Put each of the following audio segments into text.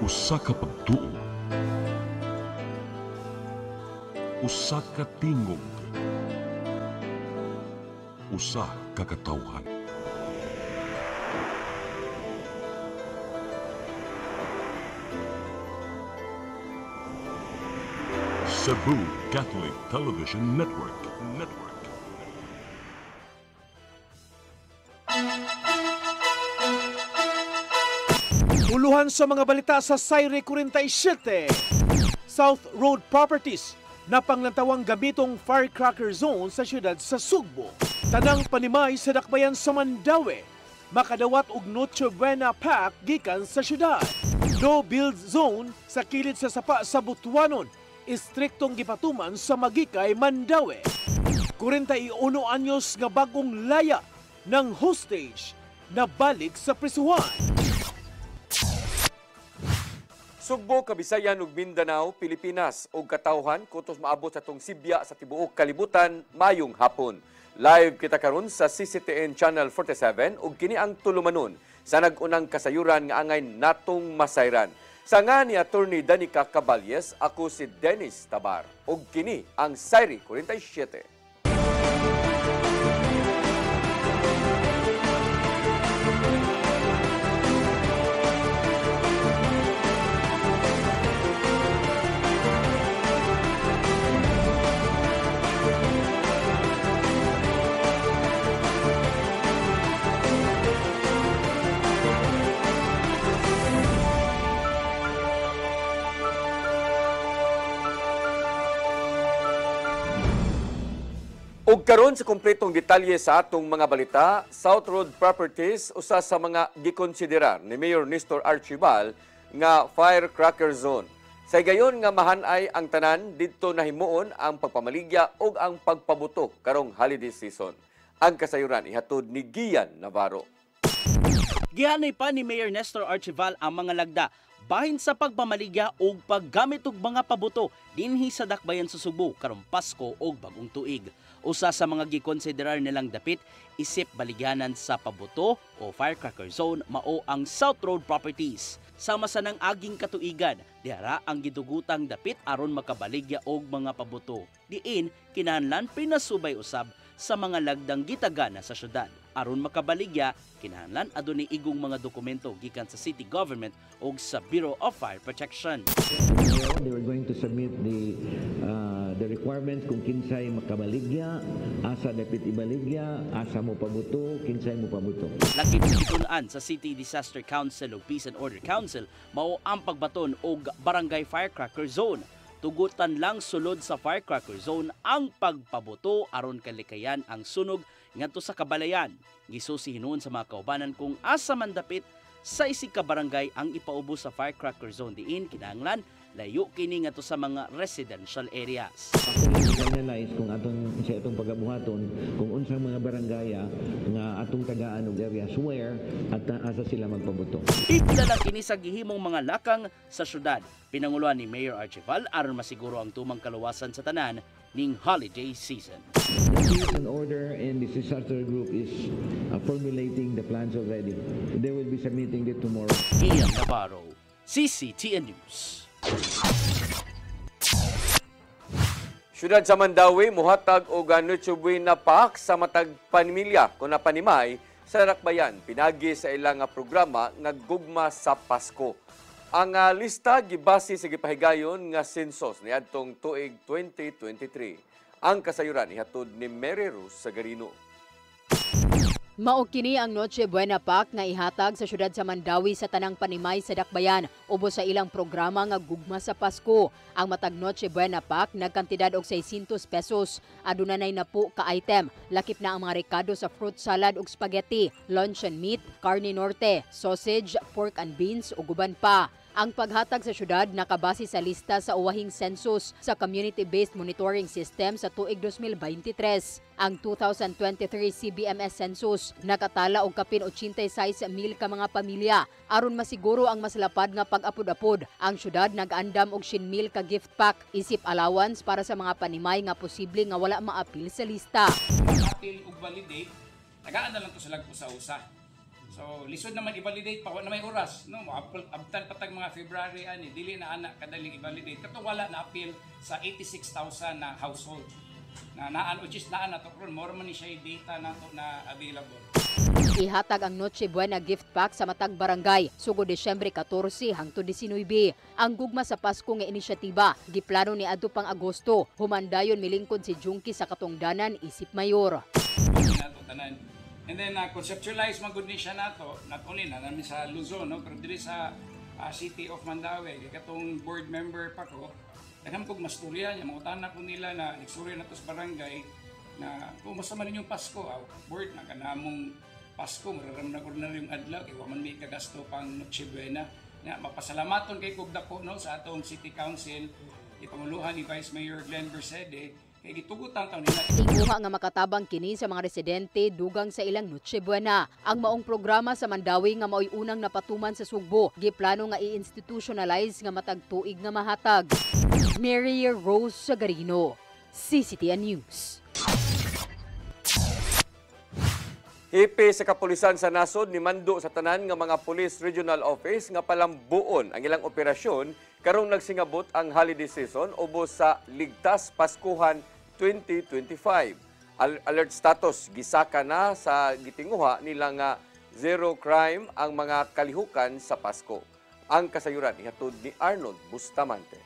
Usa ka pagtuo, usa ka tingog, usa ka katawhan. Cebu Catholic Television Network. Uluhan sa mga balita sa Sayre 47. South Road Properties na panglantawang gamitong firecracker zone sa siyudad sa Sugbo. Tanang panimay sa dakbayan sa Mandaue. Makadawat og Noche Buena Pack gikan sa siyudad. No build zone sa kilid sa sapa sa Butuanon. Istriktong gipatuman sa Magikay, Mandaue. 41 anyos nga bagong laya ng hostage na balik sa prisuhan. Sugbo, Kabisayan ug Mindanao, Pilipinas ug katawhan kutos maabot sa tong Sibya sa tibuok kalibutan mayong hapon. Live kita karon sa CCTN Channel 47 ug kini ang tulumanon sa nag-unang kasayuran nga angay natong masayran. Sa nga ni Attorney Danica Caballes, ako si Dennis Tabar ug kini ang Sayre 47. Ug karon sa kumpletong detalye sa atong mga balita, South Road Properties usa sa mga gikonsiderar ni Mayor Nestor Archibald nga firecracker zone. Sa gayon nga mahanay ang tanan didto nahimuon ang pagpamaligya ug ang pagpabuto karong holiday season. Ang kasayuran ihatod ni Gian Navarro. Gihanay pa ni Mayor Nestor Archibald ang mga lagda bahin sa pagpamaligya o paggamit og mga pabuto dinhi sa dakbayan sa Sugbo karong Pasko o bagong tuig. Usa sa mga gikonsiderar nilang dapit isip baligyanan sa pabuto o firecracker zone mao ang South Road Properties. Sama sa nang aging katuigan, diara ang gidugutang dapit aron makabaligya og mga pabuto. Diin kinahanglan pinasubay usab sa mga lagdang gitagana sa syudad. Aron makabaligya, kinahanglan adunay igong mga dokumento gikan sa city government o sa Bureau of Fire Protection. They were going to submit the requirements kung kinsay makabaligya, asa dapit ibaligya, asa mo pabuto, kinsay mo pabuto. Lakip sa gitun-an sa City Disaster Council o Peace and Order Council mao ang pagbaton og Barangay Firecracker Zone. Tugutan lang sulod sa firecracker zone ang pagpabuto aron kalikayan ang sunog ngadto sa kabalayan. Gisusi hinuon sa mga kaubanan kung asa man dapit sa isig ka barangay ang ipaubos sa firecracker zone diin kinahanglan layo kini ngadto sa mga residential areas. Analyze kung atong pagabuhaton kung unsang mga barangaya nga atong tagaan og areas where at asa sila magpabuto. Idala kini sa gihimong mga lakang sa syudad. Pinanguluhan ni Mayor Archibald aron masiguro ang tumang kaluwasan sa tanan ning holiday season. The Peace and Order and the disaster group is formulating the plans already. They will be submitting it tomorrow. Ian Navarro, CCTN News. Syudad sa Mandaue, muhatag og Noche Buena Pack sa matag panimilya kung napanimay sa Dakbayan. Pinagi sa ilang programa nga gugma sa Pasko. Ang lista gibase sa gipahigayon nga sensus niadtong tuig 2023. Ang kasayuran ihatod ni Mary Rose Sagarino. Mao kini ang Noche Buena Pack nga ihatag sa syudad sa Mandaue sa tanang panimay sa Dakbayan ubos sa ilang programa nga gugma sa Pasko. Ang matag Noche Buena Pack nagkantidad og 600 pesos. Adunay na po ka item. Lakip na ang mga rekado sa fruit salad ug spaghetti, luncheon meat, carne norte, sausage, pork and beans ug uban pa. Ang paghatag sa syudad nakabase sa lista sa uwahing census sa Community-Based Monitoring System sa tuig 2023. Ang 2023 CBMS census nakatala og kapin 86,000 ka mga pamilya. Aron masiguro ang maslapad nga pag-apod-apod, ang syudad nag-andam og 100,000 ka gift pack isip allowance para sa mga panimay nga posible nga wala maapil sa lista. Apil ug validate, tagaan na lang to sila usa-usa. So lisod naman i-validate pa na may oras no abtan patag mga February ani dili na anak kadaling i-validate katong wala na appeal sa 86,000 na household na naan which is naan nato ron more man ni siya data nato na available. Ihatag ang Noche Buena gift pack sa matag barangay sugod Disyembre 14 hangtod 19. Ang gugma sa Pasko nga inisyatiba giplano ni adto pang Agosto. Humandayon milingkod si Junki sa katungdanan isip mayor. Nato tanan. And then conceptualize magud ni siya nato not only na namin sa Luzon no pero diri sa City of Mandaue katong board member pa ko daghang kog masturya nya mangutana ko nila na igstorya nato sa barangay na kumusta man ninyong Pasko board na kanamong Pasko mararamdaman ko na yung adlaw kay wa man may kagasto pang Noche Buena na mapasalamaton kay kog dako no sa atong City Council ipanguluhan ni Vice Mayor Glenn Bersede kay gitugutan taw nila. Iguha nga makatabang kini sa mga residente dugang sa ilang Noche Buena. Ang maong programa sa Mandawi nga mao'y unang napatuman sa Sugbo, giplano nga i-institutionalize nga matag tuig nga mahatag. Mary Rose Sagarino, CCTN News. Hipi sa kapulisan sa nasod ni mando sa tanan nga mga Police Regional Office nga palambuon ang ilang operasyon karong nagsingabot ang holiday season ubos sa Ligtas Paskuhan 2025. Alert status gisaka na sa gitinguha nila nga zero crime ang mga kalihukan sa Pasko. Ang kasayuran ihatod ni Arnold Bustamante.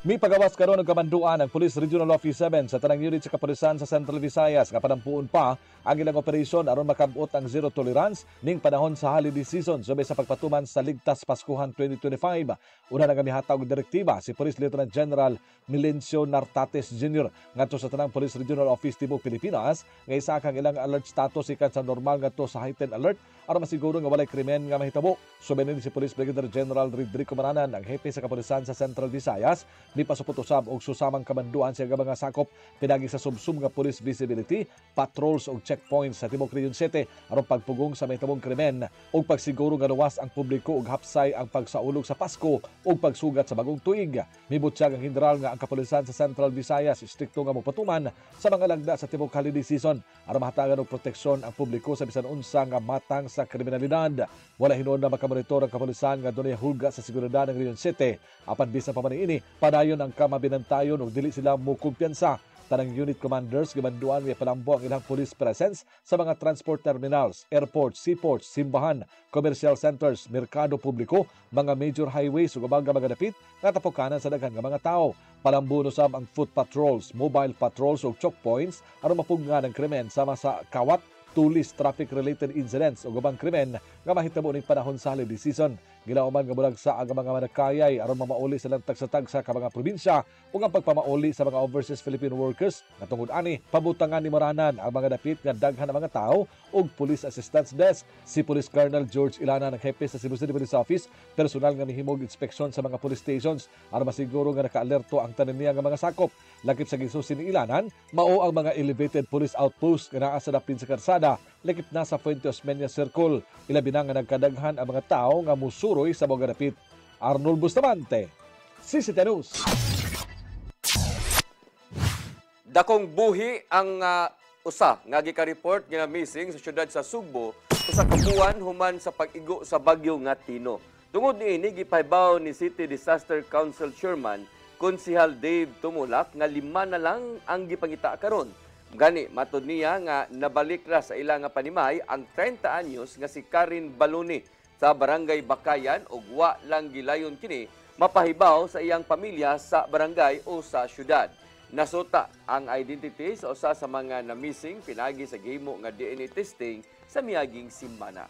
May pagawas karon ng kamanduan ang Police Regional Office 7 sa tanang unit sa kapulisan sa Central Visayas nga padampuon pa ang ilang operasyon aron makabot ang zero tolerance ning panahon sa holiday season subay sa pagpatuman sa Ligtas Paskuhan 2025. Una na kami hatag og direktiba si Police Lieutenant General Milencio Nartates Jr. ngadto sa tanang Police Regional Office tibuok Pilipinas nga isa kang ilang alert status ikan sa normal ngadto sa heightened alert aron masiguro nga walay krimen nga mahitabo. Subay ni si Police Brigadier General Rodrigo Maranan ang hepe sa kapulisan sa Central Visayas ni pasupot usab og susamang kamanduan sa mga sakop pinagi sa subsum nga police visibility, patrols og checkpoints sa tibuok Region 7 aron pagpugong sa mahitabong krimen ug pagsiguro nga luwas ang publiko og hapsay ang pagsaulog sa Pasko ug pagsugat sa bagong tuig. Mibutyag ang general nga ang kapulisan sa Central Visayas istrikto nga mopatuman sa mga lagda sa tibuok holiday season aron mahatagan og proteksyon ang publiko sa bisan unsa nga matang sa kriminalidad. Wala hinuon na makamonitor ang kapulisan nga dunay hulga sa seguridad ng Region 7 apan bisan pa man ini padayon ang kamabinantayon ug dili sila mo kumpiyansa. Tanang unit commanders gibanduan nga palambo ang ilang police presence sa mga transport terminals, airports, seaports, simbahan, commercial centers, merkado publiko, mga major highways ug ubang mga dapit nga tapukanan sa daghan nga mga tawo. Palambo usab ang foot patrols, mobile patrols ug choke points aron mapugnan ang krimen sama sa kawat, tulis, traffic-related incidents o gabang krimen nga mahitabo ning panahon sa holiday season. Gilauman nga bulag sa ang mga manakayay aron mamauli sa lang tagsa-tagsa ka mga probinsya ug ang pagpamauli sa mga overseas Filipino workers nga tungod ani pabutangan ni Maranan ang mga dapit nga daghan ng mga tao ug police assistance desk. Si Police Colonel George Ilana ng hepe sa Cebu City Police Office personal nga mihimog inspeksyon sa mga police stations aron masiguro nga naka-alerto ang tanan niya nga mga sakop. Lakip sa gisusi ni Ilanan, mao ang mga elevated police outpost nga naa sa dapit sa karsada, lakip na sa Fuente Osmeña Circle. Ilabi na nga nagkadaghan ang mga tao nga musuroy sa mga dapit. Arnold Bustamante, CCTN News. Dakong buhi ang usa nga gika-report nga missing sa syudad sa Sugbo usa ka buwan human sa pag-igo sa bagyo nga Tino. Tungod niini gipahibaw ni City Disaster Council Chairman Konsehal Dave Tumulak nga 5 na lang ang gipangita karon. Gani matud niya nga nabalik ra sa ila nga panimay ang 30 anyos nga si Karin Baluni sa Barangay Bakayan ug wa lang gilayon kini mapahibaw sa iyang pamilya sa barangay o sa syudad. Nasuta ang identity sa usa sa mga na-missing pinagi sa gihimo nga DNA testing sa miaging simana.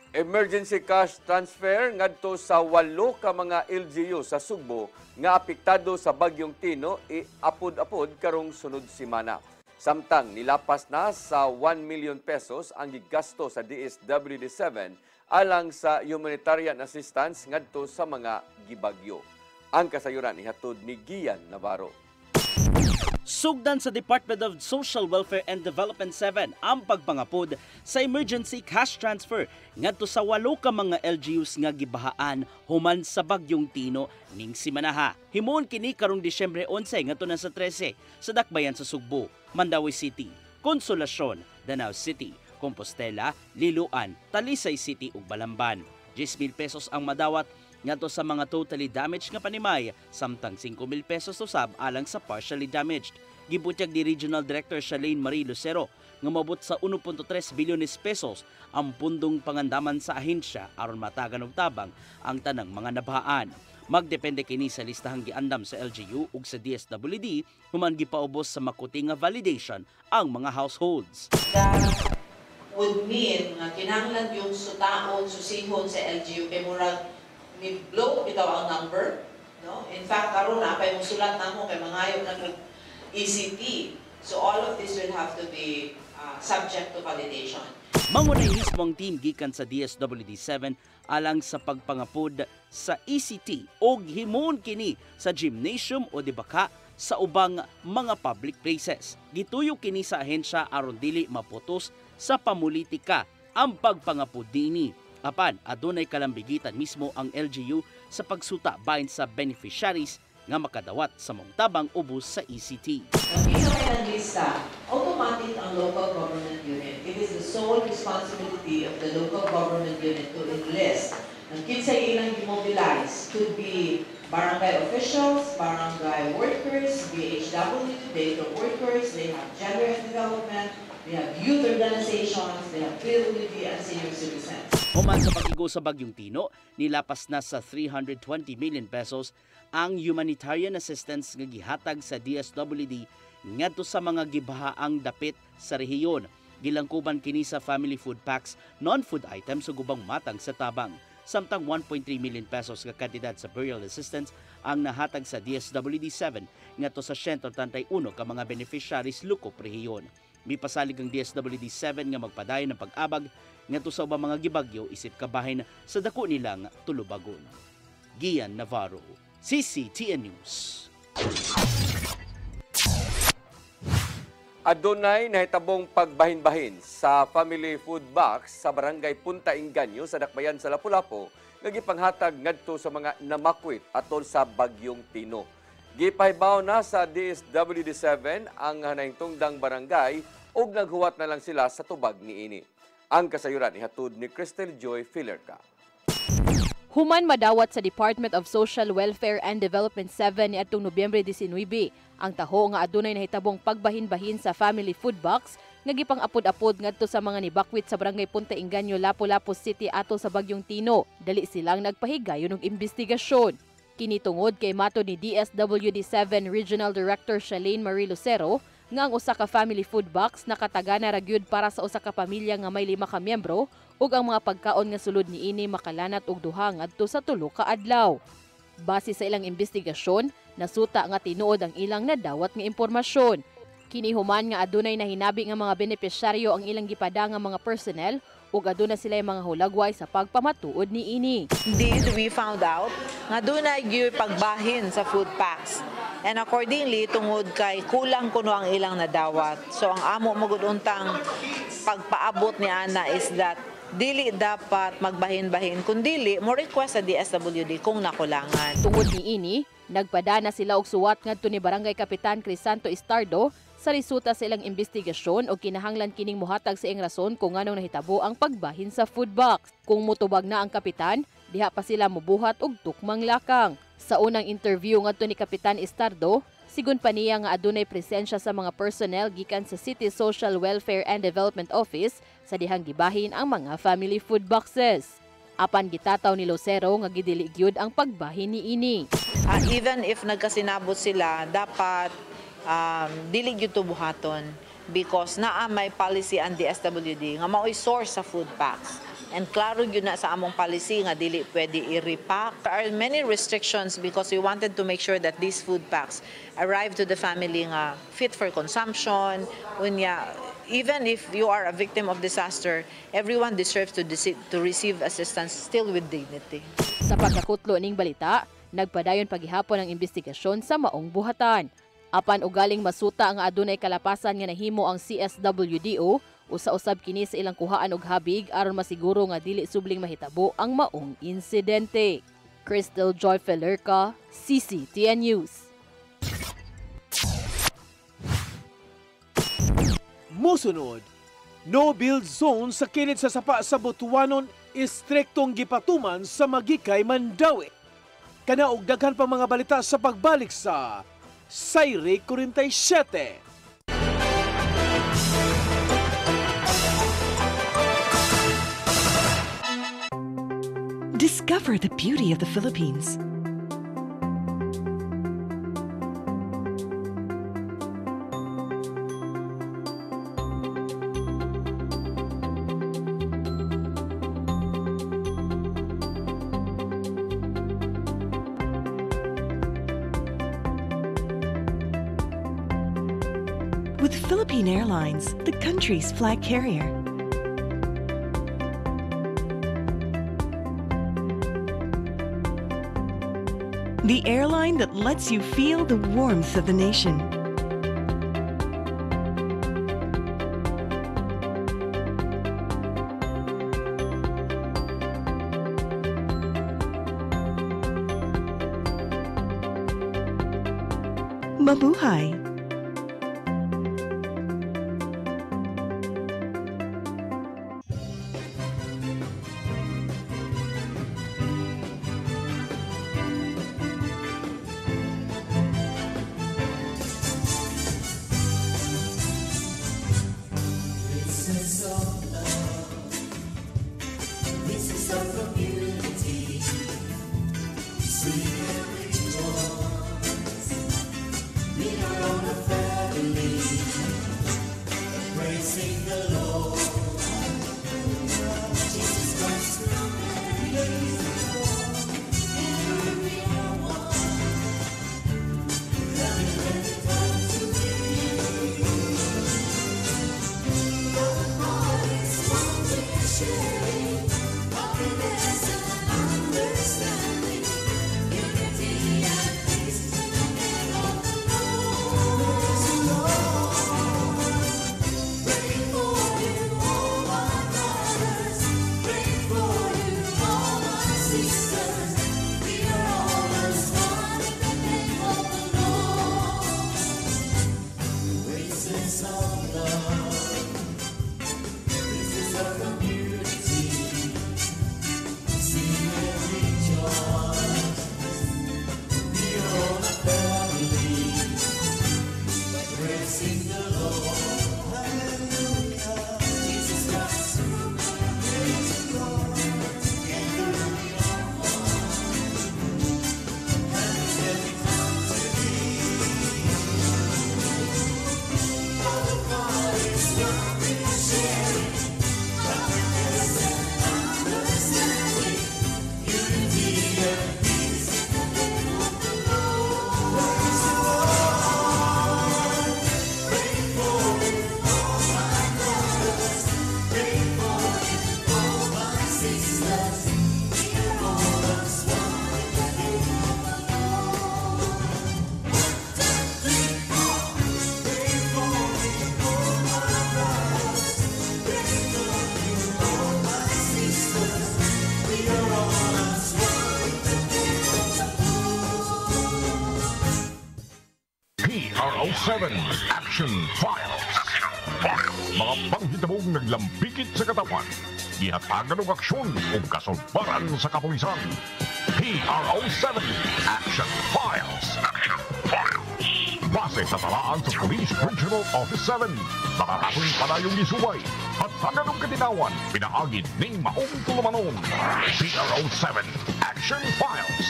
Emergency cash transfer ngadto sa 8 ka mga LGU sa Sugbo nga apektado sa bagyong Tino apod-apod karong sunod semana. Samtang nilapas na sa 1 million pesos ang gigasto sa DSWD7 alang sa humanitarian assistance ngadto sa mga gibagyo. Ang kasayuran ihatod ni Gian Navarro. Sugdan sa Department of Social Welfare and Development 7 ang pagpangapod sa emergency cash transfer ngadto sa 8 ka mga LGUs nga gibahaan human sa bagyong Tino ning simanaha. Himuon kini karong Disyembre 11 ngadto na sa 13 sa Dakbayan sa Sugbo, Mandawi City, Consolacion, Danao City, Compostela, Liloan, Talisay City ug Balamban. 10,000 pesos ang madawat ngadto sa mga totally damaged nga panimay, samtang 5,000 pesos usab alang sa partially damaged. Gibutyag ni Regional Director Charlene Marie Lucero nga mabot sa 1.3 bilyones pesos ang pundong pangandaman sa ahensya aron matagan og tabang ang tanang mga nabahaan. Magdepende kini sa listahang giandam sa LGU ug sa DSWD human gipaubos sa makuti nga validation ang mga households. That would mean nga kinahanglan yung sutaon, susihon sa LGU kay murag ni blow bitaw ang number, no? In fact, karon na pay musulat namo kay mangayo na ECT. So all of this will have to be subject to validation. Mangunay mismong team gikan sa DSWD-7 alang sa pagpangapod sa ECT o himon kini sa gymnasium o dibaka sa ubang mga public places. Gituyo kini sa ahensya aron dili maputos sa pamulitika ang pagpangapod dinhi. Apan, adunay kalambigitan mismo ang LGU sa pagsuta bahin sa beneficiaries nga makadawat sa mong tabang ubos sa ECT. Ang lista, automatic ang local government unit. It is the sole responsibility of the local government unit to enlist. Ang kinsay ilang demobilize could be barangay officials, barangay workers, BHW, data workers, they have gender and development, they have youth organizations, they have PWD and senior citizens. Human sa pakigo sa Bagyong Tino, nilapas na sa 320 million pesos ang humanitarian assistance nga gihatag sa DSWD ngadto sa mga gibahaang dapit sa rehiyon. Gilangkuban kini sa family food packs, non-food items ug ubang matang sa tabang. Samtang 1.3 million pesos nga kandidat sa burial assistance ang nahatag sa DSWD-7 ngadto sa 131 ka mga beneficiaries lukop rehiyon. Mipasalig ang DSWD-7 nga magpadayon ng pag-abag ngadto sa ubang mga gibagyo isip kabahin sa dako nilang tulubagon. Gian Navarro, CCTN News. Adunay nahitabong pagbahin-bahin sa family food box sa barangay Punta Inganyo sa Dakbayan sa Lapu-Lapu nga gipanghatag ngadto sa mga namakwit atol sa bagyong Tino. Gipahibaw na sa DSWD-7 ang nahinungdang barangay ug naghuwat na lang sila sa tubag niini. Ang kasayuran ihatod ni Cristel Joy Filerca. Human madawat sa Department of Social Welfare and Development 7 niadtong Nobyembre 19 ang taho nga adunay nahitabong pagbahin-bahin sa family food box nga gipang-apod-apod ngadto sa mga nibakwit sa barangay Punta Inganyo, Lapu-Lapu City ato sa bagyong Tino. Dali silang nagpahigayon og investigasyon. Kini tungod kay mato ni DSWD-7 Regional Director Charlene Marie Lucero nga ang usa ka family food box nakatagana ra gyud para sa usa ka pamilya nga may 5 ka miyembro ug ang mga pagkaon nga sulod niini makalanat og duha ngadto sa 3 ka adlaw. Base sa ilang investigasyon, nasuta nga tinuod ang ilang nadawat nga impormasyon. Kini human nga adunay nahinabi nga mga benepisyaryo ang ilang gipada nga mga personnel ug aduna sila mga hulagway sa pagpamatuod niini. Indeed, we found out nga dunay gyud pagbahin sa food packs. And accordingly, tungod kay kulang kuno ang ilang nadawat. So ang amo maguduntang pagpaabot ni Ana is that dili dapat magbahin-bahin, kundili mo request sa DSWD kung nakulangan. Tungod niini, nagpadana sila og suwat ngadto ni Barangay Kapitan Crisanto Istardo sa resulta sa ilang investigasyon o kinahanglan kining mohatag sa iyang rason kung anong nahitabo ang pagbahin sa food box. Kung mutubag na ang kapitan, diha pa sila mubuhat og tukmang lakang. Sa unang interview ngadto ni Kapitan Istardo, sigon pa niya nga adunay presensya sa mga personnel gikan sa City Social Welfare and Development Office sa dihang gibahin ang mga family food boxes. Apan gitataw ni Lucero nga gidili gyud ang pagbahin niini. Even if nagkasinabot sila, dapat dili gyud tubuhaton because naa may policy ang DSWD nga mao'y source sa food packs. And klaro yun na sa among policy nga dili pwede i-repack. There are many restrictions because we wanted to make sure that these food packs arrive to the family nga fit for consumption. Unya, even if you are a victim of disaster, everyone deserves to receive assistance still with dignity. Sa pagkakutlo ning balita, nagpadayon paghihapon ang investigasyon sa maong buhatan. Apan ugaling masuta nga adunay kalapasan nga nahimo ang CSWDO, usa-usab kini sa ilang kuhaan og habig aron masiguro nga dili subling mahitabo ang maong insidente. Crystal Joy Felerca, CCTN News. Musunod, no-build zone sa kilid sa sapa sa Butuanon, istriktong gipatuman sa Magikay, Mandawi. Kanaog daghan pa mga balita sa pagbalik sa Sayre 47. Discover the beauty of the Philippines. With Philippine Airlines, the country's flag carrier. The airline that lets you feel the warmth of the nation. Mabuhay! PRO7 Action Files. Mga panghitabong naglambikit sa katawan, gihatagan ng aksyon o kasulbaran sa kapulisan. PRO7 Action Files. Base sa talaan sa Police Regional Office 7, nakakasong panayong isuway at taganong katinawan, pinaagid ng maong tulumanon. PRO7 Action Files.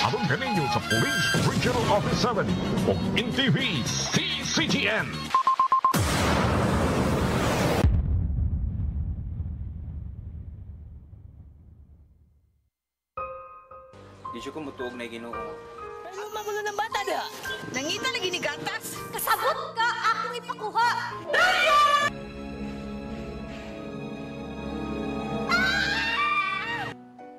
Abang kaninyo sa Police Regional Office 7 o NTV CCTN. Di siya kumutuog na Ginoo. Ano magulo ng bata da? Nangita lagi ni gatas. Kasabot ka! Akong ipakuha!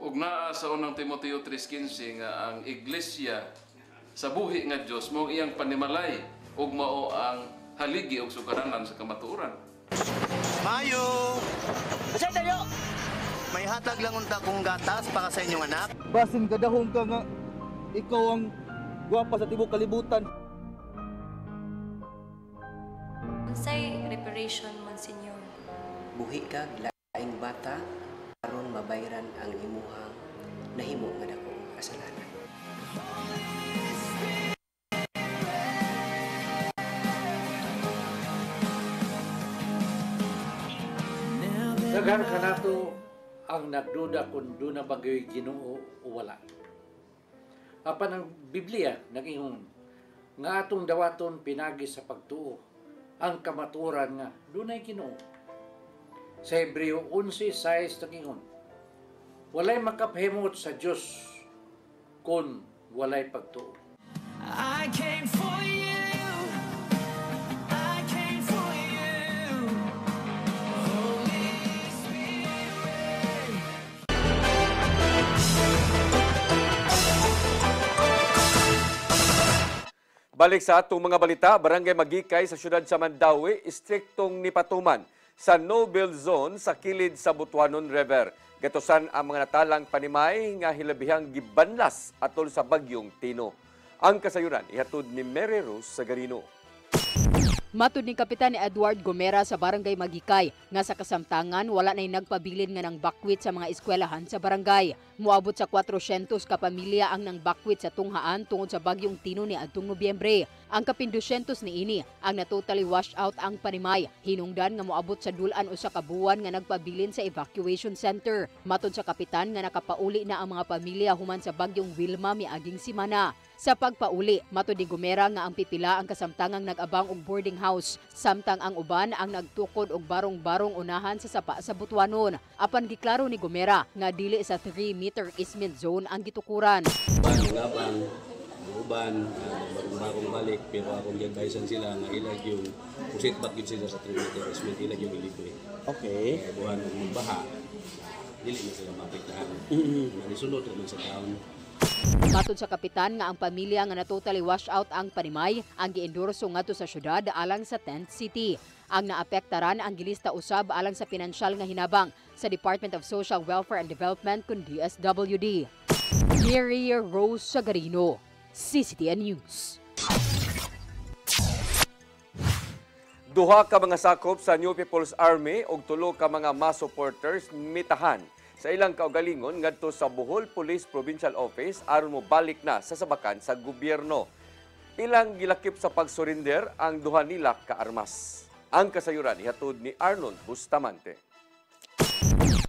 Ug naa sa unang Timoteo 3:15 nga ang iglesia sa buhi nga Dios mong iyang panimalay ug mao ang haligi ug sugaranan sa kamatuoran. Mayo! Kasi tayo! May hatag lang unta kong gatas para sa inyong anak. Basin kadahong ka nga ikaw ang gwapa sa tibok kalibutan. Unsay reparation, Monsignor? Buhi ka laing bata aron mabayran ang imuhang nahimo nga dako kasalanan. Daghan ka nato ang nagduda kung doon na bagay Ginoo o wala. Apan ang Biblia nag-ingon nga atong dawaton pinagi sa pagtuo ang kamaturan nga doon ay Ginoo. Sa Hebreo 11:6 nag-ingon, walay makapahimot sa Dios kung walay pagtuo. I came for you. I came for you. Holy Spirit. Balik sa atong mga balita, Barangay Magikay sa siyudad sa Mandawi, istriktong nipatuman sa no-build zone sa kilid sa Butuanon River. Gatusan ang mga natalang panimay nga hilabihang gibanlas atol sa bagyong Tino. Ang kasayuran ihatod ni Mary Rose Sagarino. Matud ni Kapitan Edward Gomera sa Barangay Magikay nga sa kasamtangan wala na'y nagpabilin nga ng bakwit sa mga eskwelahan sa barangay. Muabot sa 400 ka pamilya ang nang bakwit sa tunghaan tungod sa bagyong Tino ni adtong Nobyembre. Ang kapin 200 niini ang na-totally washed out ang panimay. Hinungdan nga moabot sa dulan usa ka buwan nga nagpabilin sa evacuation center. Matud sa kapitan nga nakapauli na ang mga pamilya human sa bagyong Wilma miaging simana. Sa pagpauli, matud ni Gomera nga ang pipila ang kasamtangang nag-abang og boarding house, samtang ang uban ang nagtukod og barong-barong unahan sa sapa sa Butuanon. Apan giklaro ni Gomera nga dili sa 3-meter easement zone ang gitukuran. Uban, bagong balik, pero akong gi-advisean sila nga ilag yung pusit back yun sila sa 3-meter easement, ilag yung ilibre. Okay. Buwan ng baha, dili na sila mapiktahan. Nanisunod naman sa taon. Matod sa kapitan nga ang pamilya nga na-totally wash out ang panimay ang giendorso ngadto sa syudad alang sa Tent City. Ang naapektaran ang gilista usab alang sa pinansyal nga hinabang sa Department of Social Welfare and Development kun DSWD. Mary Rose Sagarino, CCTN News. Duha ka mga sakop sa New People's Army ug tulo ka mga mass supporters mitahan sa ilang kaugalingon ngadto sa Bohol Police Provincial Office aron mo balik na sa sabakan sa gobyerno. Ilang gilakip sa pagsurinder ang duha nila ka armas. Ang kasayuran ihatod ni Arnold Bustamante.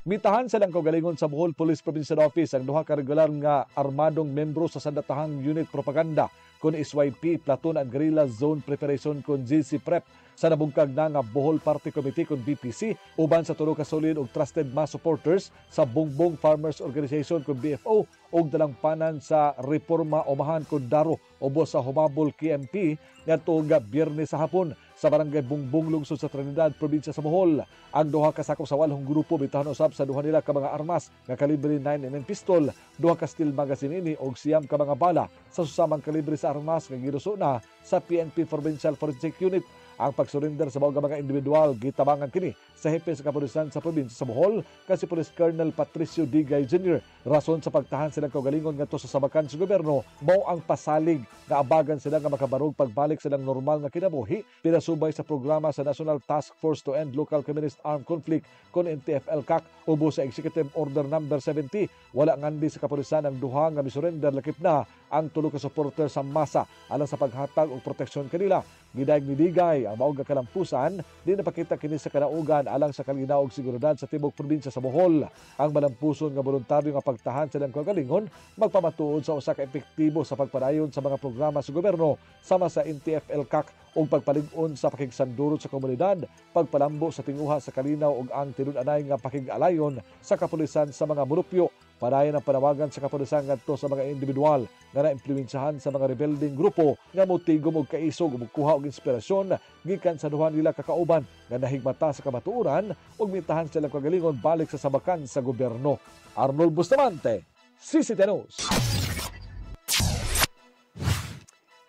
Mitahan sa lang kaugalingon sa Bohol Police Provincial Office ang duha ka regular nga armadong membro sa sandatahang unit propaganda kun SYP Platoon and Guerrilla Zone Preparation kun GC Prep sa nabungkag na nga Bohol Party Committee kun BPC uban sa tulo ka solid ug trusted mass supporters sa Bungbong Farmers Organization kun BFO ug dalangpanan sa Reforma Omahan kun Daro ubos sa Humabol KMP ngadto nga Biyernes sa hapon sa Barangay Bungbong lungsod sa Trinidad, probinsya sa Bohol. Ang duha ka sakop sa 8 grupo bitahan usab sa duha nila ka mga armas nga kalibre 9mm pistol, duha ka steel magazine ini og siyam ka mga bala sa susamang kalibre sa armas nga giruso na sa PNP Provincial Forensic Unit. Ang pagsurrender sa mga mga individual gitabangan kini sa hepe sa kapulisan sa probinsya sa Bohol kasi Police Colonel Patricio Digay Jr. Rason sa pagtahan silang kaugalingon ngadto sa sabakan sa gobyerno mao ang pasalig nga abagan sila nga makabarog pagbalik silang normal nga kinabuhi pinasubay sa programa sa National Task Force to End Local Communist Armed Conflict kon NTF-ELCAC ubos sa Executive Order Number 70. Wala ngandi sa kapulisan ang duha nga misurrender lakip na ang tulo ka supporter sa masa alang sa paghatag og proteksyon kanila. Gidayeg ni Digay ang maog nga kalampusan di napakita kini sa kanaugan alang sa kalinaw ug seguridad sa tibok probinsya sa Bohol. Ang malampuson nga voluntaryo nga pagtahan silang kaugalingon magpamatuod sa usa ka epektibo sa pagpadayon sa mga programa sa gobyerno sama sa NTF-ELCAC ug pagpalig-on sa pakigsandurot sa komunidad, pagpalambo sa tinguha sa kalinaw ug ang tinun-anay nga pakig-alayon sa kapulisan sa mga munupyo. Padayon ang panawagan sa kapulisan ngadto sa mga individual nga naimpluwensyahan sa mga rebelding grupo nga motigom og kaisog ug kuha og inspirasyon gikan sa duha nila kakauban nga nahigmata sa kamatuoran ug mitahan silang kagalingon balik sa sabakan sa gobyerno. Arnold Bustamante, CCTN News.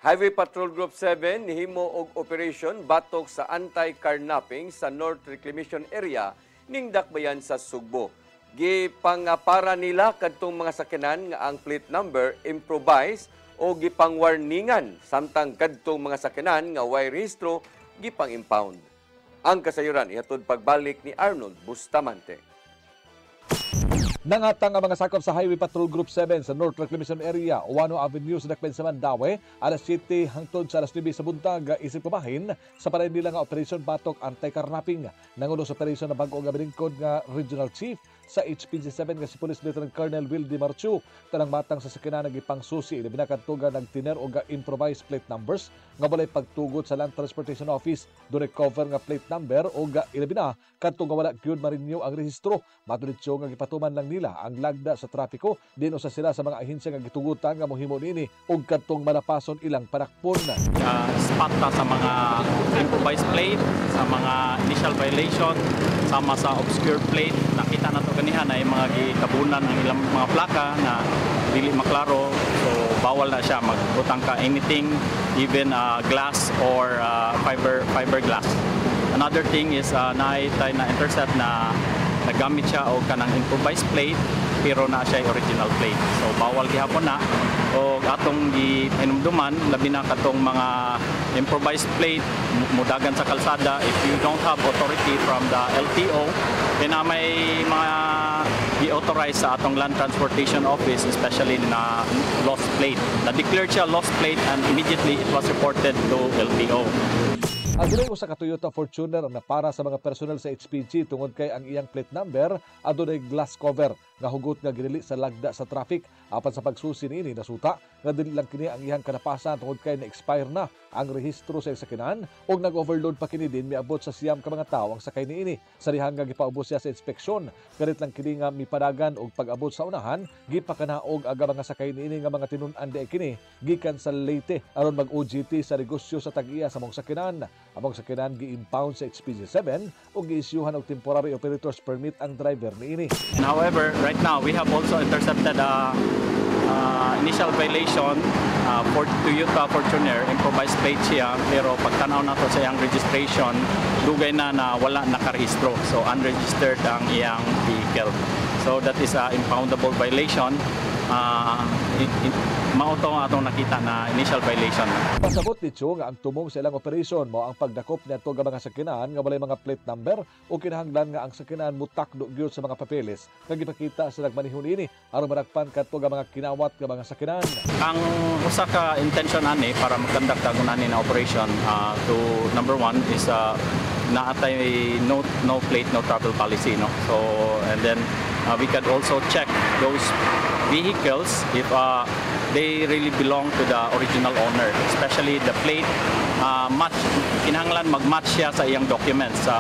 Highway Patrol Group 7 nihimo og operation batok sa anti-carnapping sa North Reclamation Area ning dakbayan sa Sugbo. Gipangapara nila kadtong mga sakyanan nga ang plate number improvise o gipangwarningan samtang kadtong mga sakyanan nga way rehistro gipang-impound. Ang kasayuran ihatod pagbalik ni Arnold Bustamante. Nangatang ang mga sakop sa Highway Patrol Group 7 sa North Reclamation Area, Owano Avenue sa Dakbayan sa Mandaue, alas 7 hangtod sa alas 9 sa buntag isip pamahin sa paray nila nga operasyon batok anti-carnapping. Nangulo sa operasyon na bago nga bilingkod nga Regional Chief sa HPG7 nga si Police Lieutenant Colonel Wildy Marchu. Tanang matang sa sakyanan nagipang susi, ilabi na kadtugan nagtiner o improvised plate numbers nga balay pagtugot sa Land Transportation Office. Doon cover nga plate number o ilabi na kadtong wala gyud marinyo ang rehistro. Matulitso nga gipatuman lang nila ang lagda sa trapiko, din usa sila sa mga ahensya nga gitugutan nga mohimo nini og kadtong malapason ilang parakpon. Spot ta sa mga improvised plate, sa mga initial violation, sama sa obscure plate. Nakita na to ganihan ay mga gikabunan ng ilang mga plaka na dili maklaro, so bawal na siya magbutang ka anything, even glass or fiber glass. Another thing is na-intercept na nagamit siya o kanang improvised plate pero na siya original plate. So bawal gihapon na o atong gihinumduman labi na katong mga improvised plate mudagan sa kalsada. If you don't have authority from the LTO, then may mga i-authorize sa atong Land Transportation Office, especially na lost plate. Na-declared siya lost plate and immediately it was reported to LTO. Ang dili usa ka Toyota Fortuner na para sa mga personel sa HPG tungod kay ang iyang plate number adunay glass cover nga hugot nga ginili sa lagda sa traffic. Apan sa pagsusi niini nasuta nga dili lang kini ang iyang kanapasan tungod kay na-expire na ang rehistro sa sakyanan ug nag-overload pa kini din miabot sa siyam ka mga tawo ang sakay niini. Sa dihang nga gipaubos siya sa inspeksyon, garit lang kini nga mipadagan og pag-abot sa unahan, gipakanaog aga mga sakay niini nga mga tinun-an di kini gikan sa Leyte aron mag-OJT sa negosyo sa tag-iya sa mong sakyanan. Among sakyanan gi-impound sa HPG7 ug gi-isyuhan og temporary operator's permit ang driver niini. And however, right now we have also intercepted initial violation for Toyota Fortuner, improvised plate siya, pero pagtanaw na to sa iyang registration, dugay na wala nakarehistro. So unregistered ang iyang vehicle. So that is an impoundable violation. Mauto atong nakita na initial violation. Pasabot ni Cho nga ang tumong sa ilang operasyon mo ang pagdakop niadto nga mga sakyanan nga walay mga plate number o kinahanglan nga ang sakyanan mutakdo gyud sa mga papeles nga gipakita sa nagmanihon ini aron madakpan kadto nga mga kinawat nga mga sakyanan. Ang usa ka intention ani para mag-conduct ang ani na operation to number one is naatay no plate no travel policy, no. So and then we can also check those vehicles if they really belong to the original owner, especially the plate kinahanglan mag-match siya sa iyang documents sa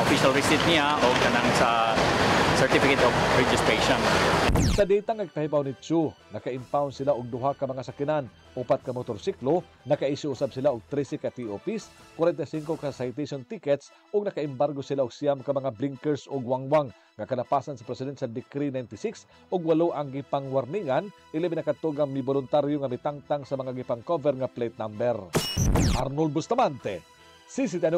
official receipt niya o kanang sa certificate of registration. Sa data nga kahibaw ni Chu, naka-impound sila og duha ka mga sakyanan, 4 ka motorsiklo, naka-issue usab sila og 13 ka TOPs, 45 ka citation tickets ug naka-embargo sila og 9 ka mga blinkers ug wangwang nga kanapasan sa Presidential Decree 96 ug 8 ang gipangwarningan, ilabi na kadto nga mi voluntaryo nga mitangtang sa mga gipang-cover nga plate number. Arnold Bustamante, CCTV.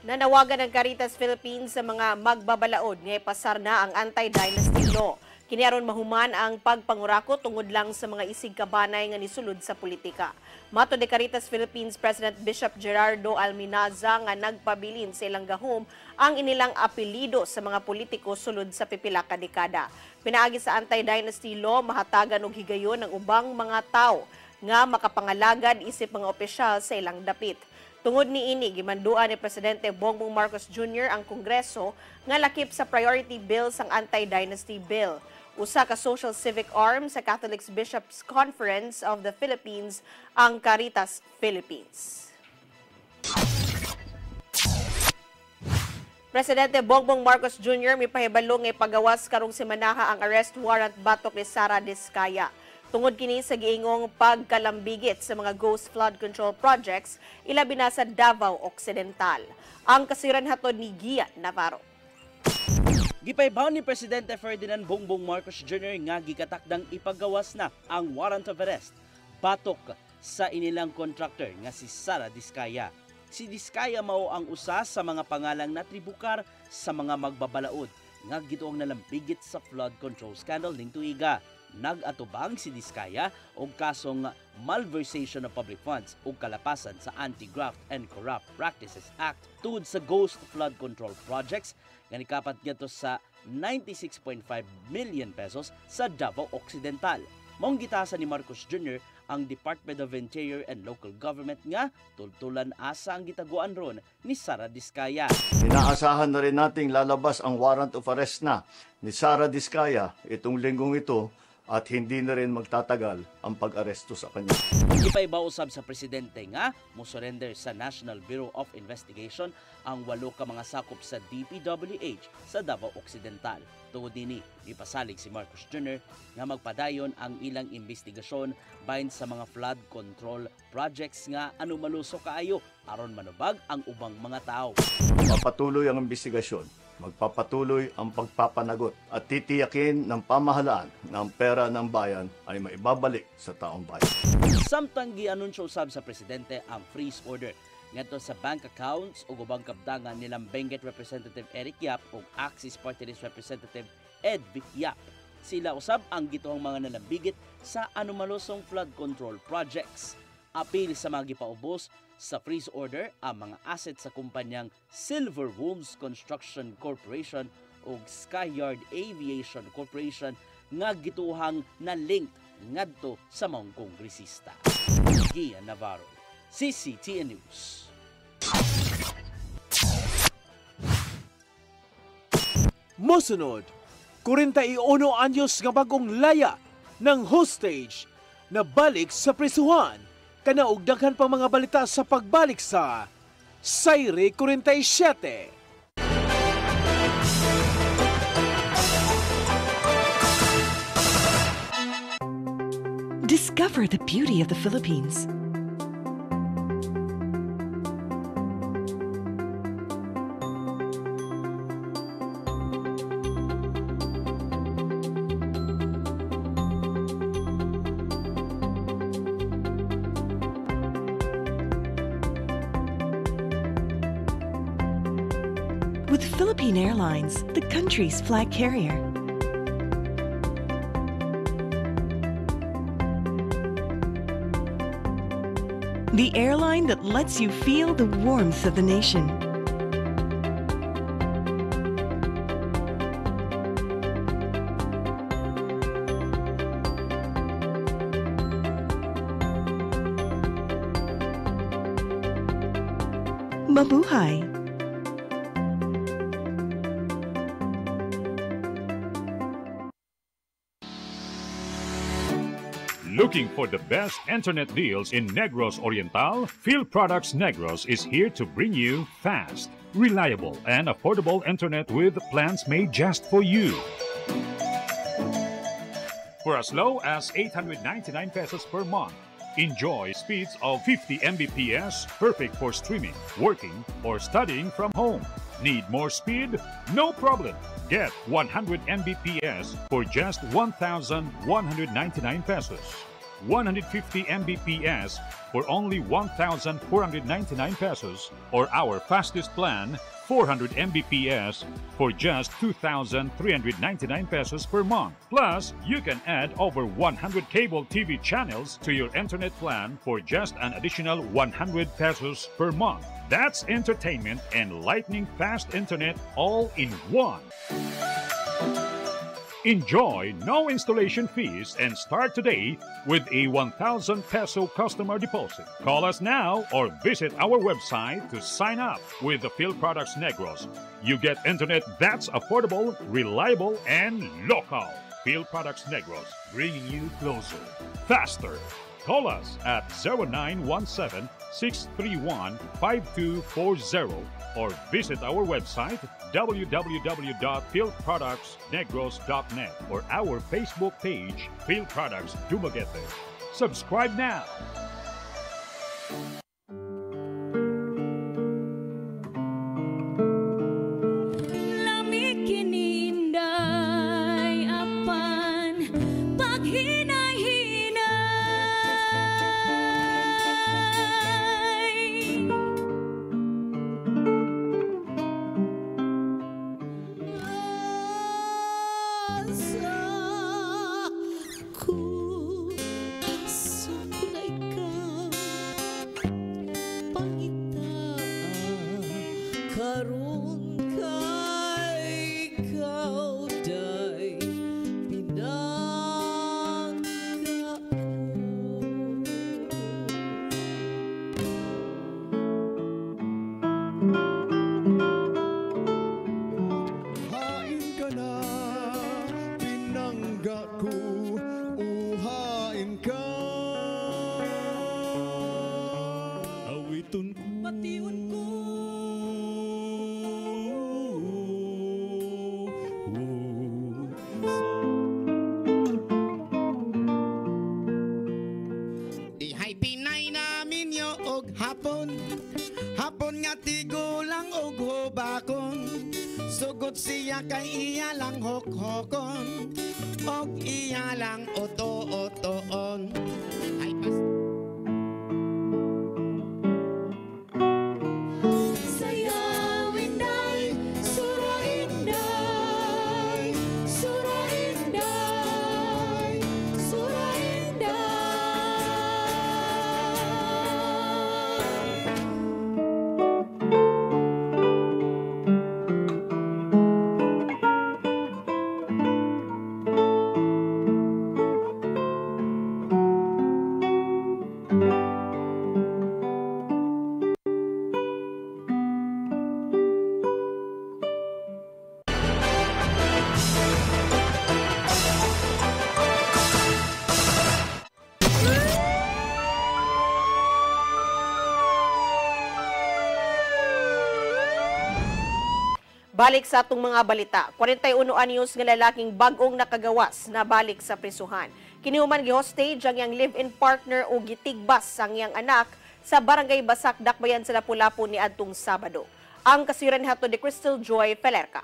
Nanawagan ng Caritas Philippines sa mga magbabalaod nga ipasar na ang anti-dynasty law. Kiniaron mahuman ang pagpangurako tungod lang sa mga isig kabanay nga nisulod sa politika. Mato de Caritas Philippines President Bishop Gerardo Alminaza nga nagpabilin sa ilang gahom ang inilang apelido sa mga politiko sulod sa pipila ka dekada. Pinaagi sa anti-dynasty law, mahatagan og higayon ng ubang mga tao nga makapangalagad isip mga opisyal sa ilang dapit. Tungod ni ini, gimanduan ni Presidente Bongbong Marcos Jr. ang Kongreso nga lakip sa priority bill sang anti-dynasty bill. Usa ka social civic arm sa Catholic Bishops Conference of the Philippines ang Caritas Philippines. Presidente Bongbong Marcos Jr. mipahibalo nga ipagawas karong semanaha ang arrest warrant batok ni Sara Diskaya. Tungod kini sa giingong pagkalambigit sa mga ghost flood control projects, ilabi na sa Davao Occidental. Ang kasiran hatod ni Gia Navarro. Gipaybaw ni Presidente Ferdinand Bongbong Marcos Jr. nga gikatakdang ipagawas na ang warrant of arrest batok sa inilang contractor nga si Sara Diskaya. Si Diskaya mao ang usa sa mga pangalang natribukar sa mga magbabalaod nga gituong nalambigit sa flood control scandal ning tuiga. Nag-atubang si Diskaya og kasong malversation of public funds ug kalapasan sa Anti-Graft and Corrupt Practices Act tungod sa ghost flood control projects nga nikapat ngadto sa 96.5 million pesos sa Davao Occidental. Maong gitasan ni Marcos Jr. ang Department of Interior and Local Government nga tultulan asa ang gitaguan ron ni Sara Diskaya. Inaasahan na rin nating lalabas ang warrant of arrest na ni Sara Diskaya itong linggong ito at hindi na rin magtatagal ang pag-aresto sa kanya. Ipaibaw usab sa presidente nga mo-surrender sa National Bureau of Investigation ang 8 ka mga sakop sa DPWH sa Davao Occidental. Tungod dinhi, ipasalig si Marcos Jr. nga magpadayon ang ilang investigasyon bahin sa mga flood control projects nga maluso kaayo aron manubag ang ubang mga tao. Papatuloy ang investigasyon. Magpapatuloy ang pagpapanagot at titiyakin ng pamahalaan na ang pera ng bayan ay maibabalik sa taong bayan. Samtang gianunsyo usab sa presidente ang freeze order ngadto sa bank accounts ug ubang kabdangan nilang Benguet Representative Eric Yap ug Axis Party List Representative Ed Vic Yap. Sila usab ang gituong mga nalambigit sa anomalosong flood control projects. Apil sa mga gipaubos sa freeze order ang mga asset sa kumpanyang Silver Wombs Construction Corporation ug Skyyard Aviation Corporation nga gituhang na linked ngadto sa mga kongresista. Gian Navarro, CCTN News. Mosunod, 41 anyos nga bagong laya ng hostage na balik sa prisuhan. Kanaog daghan pang mga balita sa pagbalik sa Sayre 47. Discover the beauty of the Philippines. With Philippine Airlines, the country's flag carrier. The airline that lets you feel the warmth of the nation. Mabuhay! Looking for the best internet deals in Negros Oriental? Field Products Negros is here to bring you fast, reliable, and affordable internet with plans made just for you. For as low as 899 pesos per month, enjoy speeds of 50 Mbps, perfect for streaming, working, or studying from home. Need more speed? No problem. Get 100 Mbps for just 1,199 pesos. 150 Mbps for only 1,499 pesos, or our fastest plan, 400 Mbps for just 2,399 pesos per month. Plus, you can add over 100 cable TV channels to your internet plan for just an additional 100 pesos per month. That's entertainment and lightning fast internet all in one. Enjoy no installation fees and start today with a 1,000 peso customer deposit. Call us now or visit our website to sign up with the Field Products Negros. You get internet that's affordable, reliable, and local. Field Products Negros, bringing you closer, faster. Call us at 0917-631-5240 or visit our website www.fieldproductsnegros.net or our Facebook page, Field Products Dumaguete. Subscribe now. Lamig kini ko sa kuna ikaw pangita karon kay ikaw day pinangga Hain ka na, pinangga ko, uhain ka. Awiton ko, patiun ko. Ihay Pinay namin yo og hapon, hapon nga tigulang og hubakon. Sugod siya kay iya lang hokhokon, og iya lang oto-otoon. Ay pas Sayawin day, surain day, surain day, surain day. Balik sa atong mga balita, 41 anyos nga lalaking bag-ong nakagawas na balik sa prisuhan. Kinihuman gi-hostage ang iyang live-in partner o gitigbas ang iyang anak sa Barangay Basak, Dakbayan sa Lapu-Lapu ni adtong Sabado. Ang kasiran hato ni Crystal Joy Pelerca.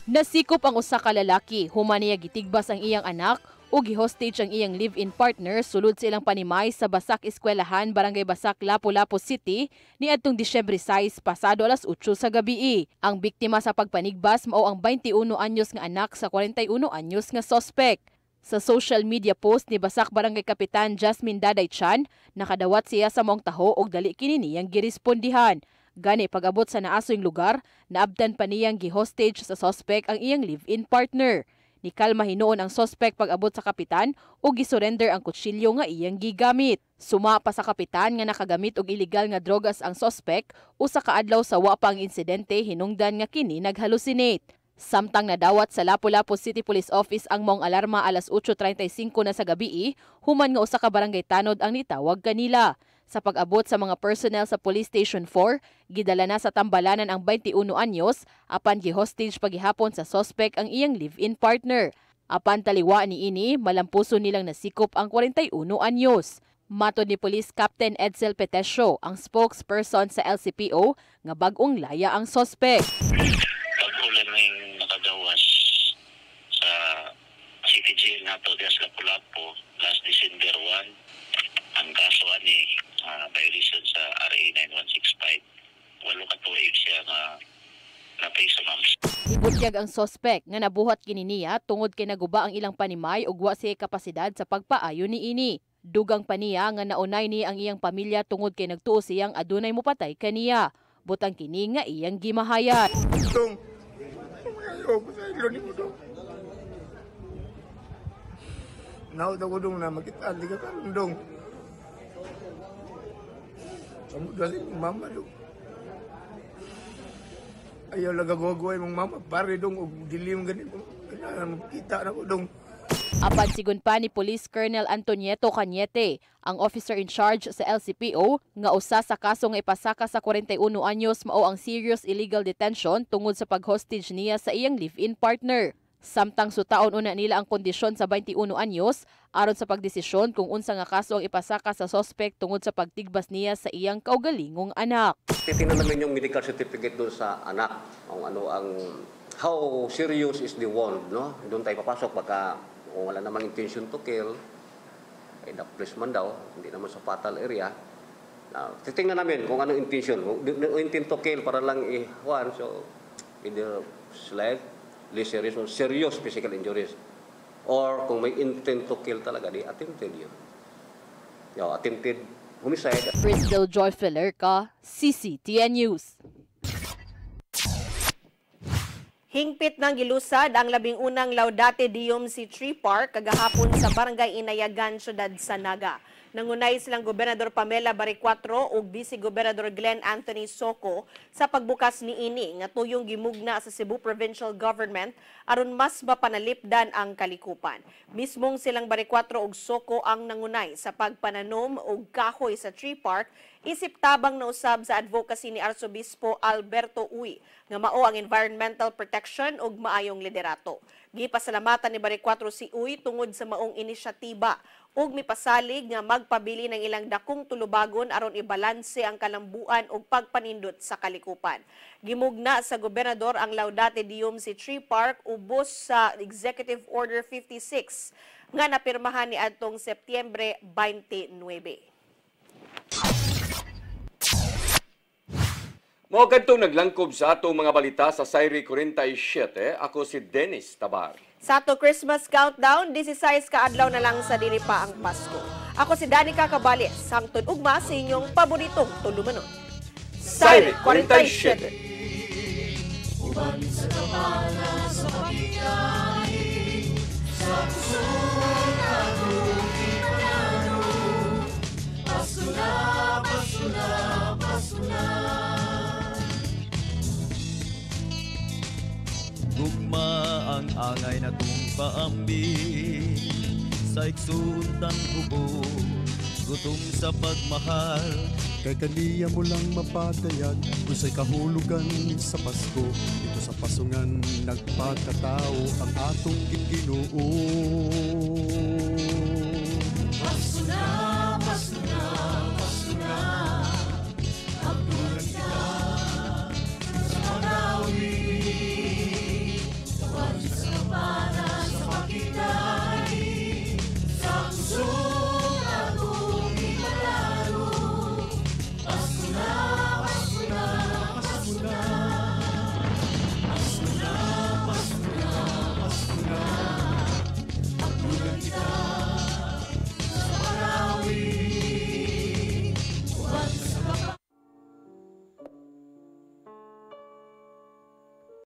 Nasikop ang usa ka lalaki, human niya gitigbas ang iyang anak o gi-hostage ang iyang live-in partner sulod sa ilang panimay sa Basak Eskwelahan, Barangay Basak, Lapu-Lapu City ni adtong Disyembre 6 pasado alas 8 sa gabi. Ang biktima sa pagpanigbas mao ang 21 anyos nga anak sa 41 anyos nga suspect. Sa social media post ni Basak Barangay Kapitan Jasmine Daday Chan, nakadawat siya sa maong taho og dali kini niyang girespondihan. Gani pag-abot sa naasoyng lugar, naabdan pa niyang gi-hostage sa suspect ang iyang live-in partner. Nikalma hinuon ang suspect pag-abot sa kapitan o gisurrender ang kutsilyo nga iyang gigamit. Suma pa sa kapitan nga nakagamit og illegal nga drogas ang suspect usa ka adlaw sa wa pa ang insidente hinungdan nga kini naghalusinate. Samtang nadawat sa Lapu-Lapu City Police Office ang maong alarma alas 8:35 na sa gabi, human nga usa ka barangay tanod ang nitawag kanila. Sa pag-abot sa mga personnel sa Police Station 4, gidala na sa tambalanan ang 21 anyos apan gi-hostage paghihapon sa suspect ang iyang live-in partner. Apan taliwa ni ini, malampuso nilang nasikop ang 41 anyos. Matod ni Police Captain Edsel Petesio, ang spokesperson sa LCPO, nga bag-ong laya ang suspect. Pag-ulan na yung nakagawas sa City Jail nato diya sa Lapu-Lapu last December 1. Ang kaso ani violation sa RA 9165. Walo ka tuig siya nga napriso ma'am. Ibutyag ang suspect nga nabuhat kini niya tungod kay naguba ang ilang panimay ug wa siya kapasidad sa pagpaayo niini. Dugang pa niya nga naunay ni ang iyang pamilya tungod kay nagtuo siyang adunay mopatay kaniya. Butang kini nga iyang gimahayat. Dong, ayaw ko sa ilo ni mo dong. Naot ako dong na makita, di ka karoon dong. Kamu dali mong mama dong. Ayaw lang gagawagaway mong mama, pare dong, o dili mong ganito. Kailangan makita na ko dong. Apan sigun pa ni Police Colonel Antonieto Cañete, ang officer in charge sa LCPO, nga usa sa kaso nga ipasaka sa 41 anyos mao ang serious illegal detention tungod sa pag-hostage niya sa iyang live-in partner. Samtang sutaon una nila ang kondisyon sa 21 anyos aron sa pagdesisyon kung unsa nga kaso ang ipasaka sa suspect tungod sa pagtigbas niya sa iyang kaugalingong anak. Titingnan namin yung medical certificate doon sa anak, how serious is the wound, no? Doon tayo papasok baka kung wala namang intention to kill, ay na-place man daw, hindi naman sa fatal area. Titingnan namin kung anong intention. Kung intent to kill para lang so either life, serious or serious physical injuries. Or kung may intent to kill talaga, di attempted yun. Attempted homicide. Crystal Joy Filerca, CCTN News. Hingpit ng gilusad ang 11 Laudate Diem si Tree Park kagahapon sa Barangay Inayagan, Syudad sa Naga. Nangunay silang Gobernador Pamela Baricuatro ug Vice Gobernador Glenn Anthony Soco sa pagbukas niini nga tuyong gimugna sa Cebu Provincial Government aron mas mapanalipdan ang kalikupan. Mismong silang Baricuatro ug Soco ang nangunay sa pagpananom og kahoy sa Tree Park isip tabang na usab sa advocacy ni Arsobispo Alberto Uy nga mao ang environmental protection ug maayong liderato. Gipasalamatan ni Baricuatro si Uy tungod sa maong inisyatiba ug mipasalig nga magpabili ng ilang dakong tulubagon aron ibalanse ang kalambuan ug pagpanindot sa kalikupan. Gimugna sa gobernador ang Laudate Diem si Tree Park ubos sa Executive Order 56 nga napirmahan ni adtong Setyembre 29. Mao kadtong naglangkob sa atong mga balita sa Sayri 47, ako si Dennis Tabar. Sa ato Christmas countdown, 16 kaadlaw na lang sa dili pa ang Pasko. Ako si Danica Cabales, hangtod ugma sa inyong paboritong tulumanon. Sayri 47. Uban sa kamala sa pagkiyahi, sa puso natong ipanano. Pasko na, Pasko na, Pasko na. Gugma ang angay na tong paambi sa iksuntang hubo, gutom sa pagmahal. Kay kaniya mo lang mapatayag kung sa'y kahulugan sa Pasko. Ito sa pasungan nagpakatao ang atong Ginoo.